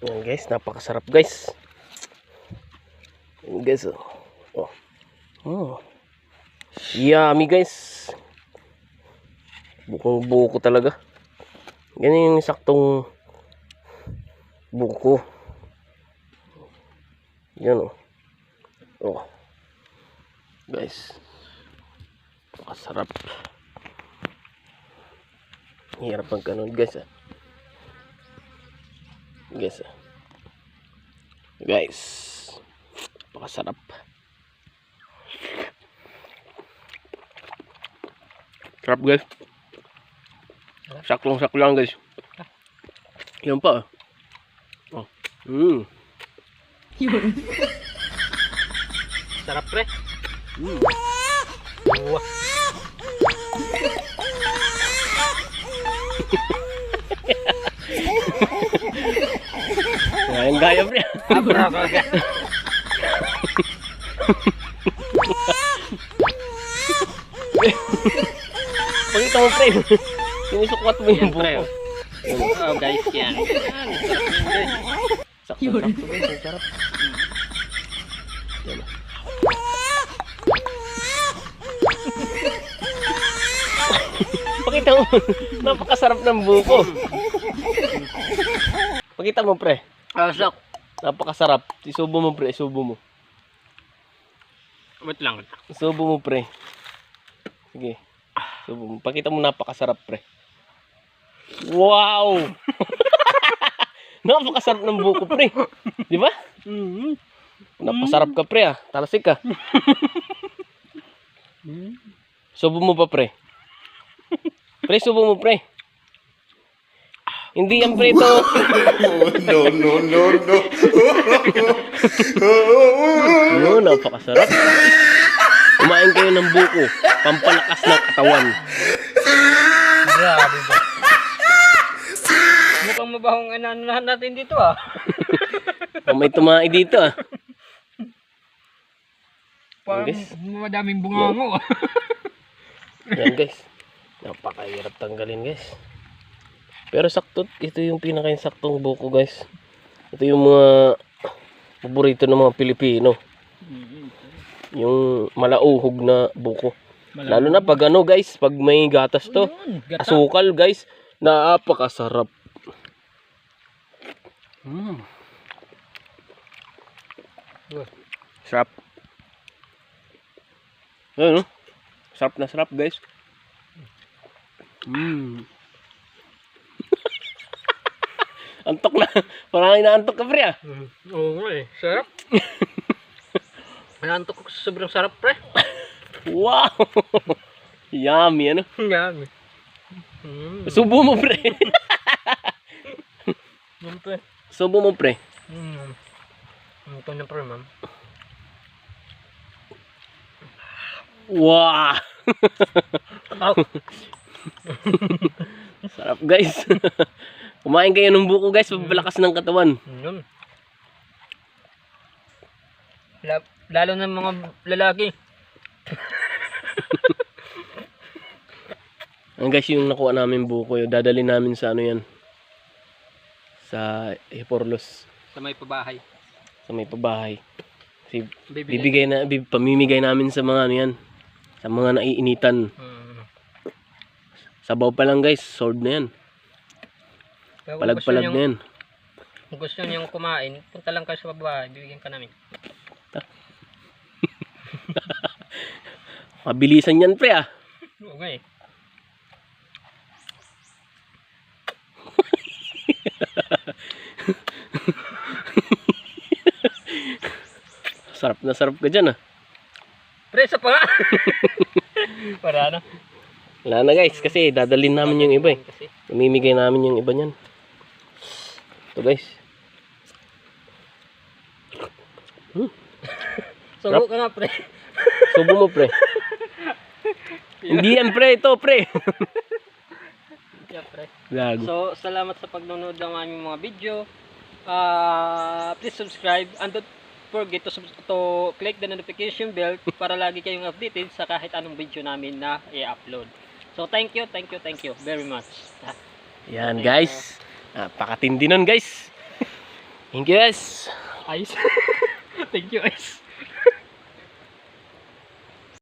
Yan guys, napakasarap guys. Yan guys, oh. Oh. Yummy guys. Bukong buko talaga. Yan yung saktong buko. Yan oh. Oh. Guys. Napakasarap. Hirap ang ganun guys ah. Guys ah. Guys. Napakasarap. Sarap guys. Saklong-saklo lang guys. Yan pa. Oh. Yun. Sarap pre. Wah. Yang gaya pre. Abra ka. Pakita mo pre. Sinusukwat mo yung buko. Oh guys, yan. Sakto-sakto guys, sarap. Yan. Pakita mo, napakasarap ng buko. Pakita mo pre. Asak. Napakasarap. Isubo mo pre, isubo mo. Wait lang. Isubo mo pre. Sige. Isubo mo. Pakita mo napakasarap pre. Wow! Napakasarap ng buko pre. Di ba? Napasarap ka pre ah. Talasik ka. Subo mo pa pre. Pre, subo mo pre. Hindi yan pre ito. No. Napakasarap. Kumain kayo ng buko. Pampalakas ng katawan. Grabe ba? Mukhang mabahong ananahan natin dito ah. May tumai dito ah. Parang Guys. madaming bungango ah. Yan guys. Napakahirap tanggalin guys. Pero sakto, ito yung pinaka-saktong buko guys. Ito yung mga paborito ng mga Pilipino. Yung malauhog na buko. Lalo na pag ano guys, pag may gatas to. Asukal guys, napakasarap. Sarap. Ayun, no? Sarap na sarap guys. Antok na. Parang inaantok ka pre ah. Oo nga eh. Sarap. Nanantok ko sa sobrang sarap pre. Wow. Yummy ano. Yummy. Subo mo pre. Yan pre. Subo mo pre. Ito na pre ma'am. Wow. Sarap guys. Kumain kayo ng buko guys, pabalakas ng katawan. Yun. Lalo ng mga lalaki. Ang guys, yung nakuha namin buko, yung dadali namin sa ano yan. Sa Hiporlos. Sa may pabahay. Sa may pabahay. Kasi pamimigay namin sa mga ano yan. Sa mga naiinitan. Sabaw pa lang guys, sold na yan. Palag-palag na yan. Kung gusto nyo kumain, punta lang kayo sa babae, bibigyan ka namin. Mabilisan yan pre ah. Okay. Sarap na sarap ka dyan ah. Presa pa nga. Para na. Wala na guys, kasi dadalhin namin yung iba eh. Pamimigay namin yung iba niyan. Ito guys. Subo ka nga pre. Subo mo pre. Hindi yan pre, ito pre. Yeah, pre. Gago. So, salamat sa pagnonood ng aming mga video. Please subscribe and don't forget to click the notification bell para lagi kayong updated sa kahit anong video namin na i-upload. So, thank you very much. Yan guys. Napakatindi nun guys. Thank you guys. Ice. Thank you, Ice.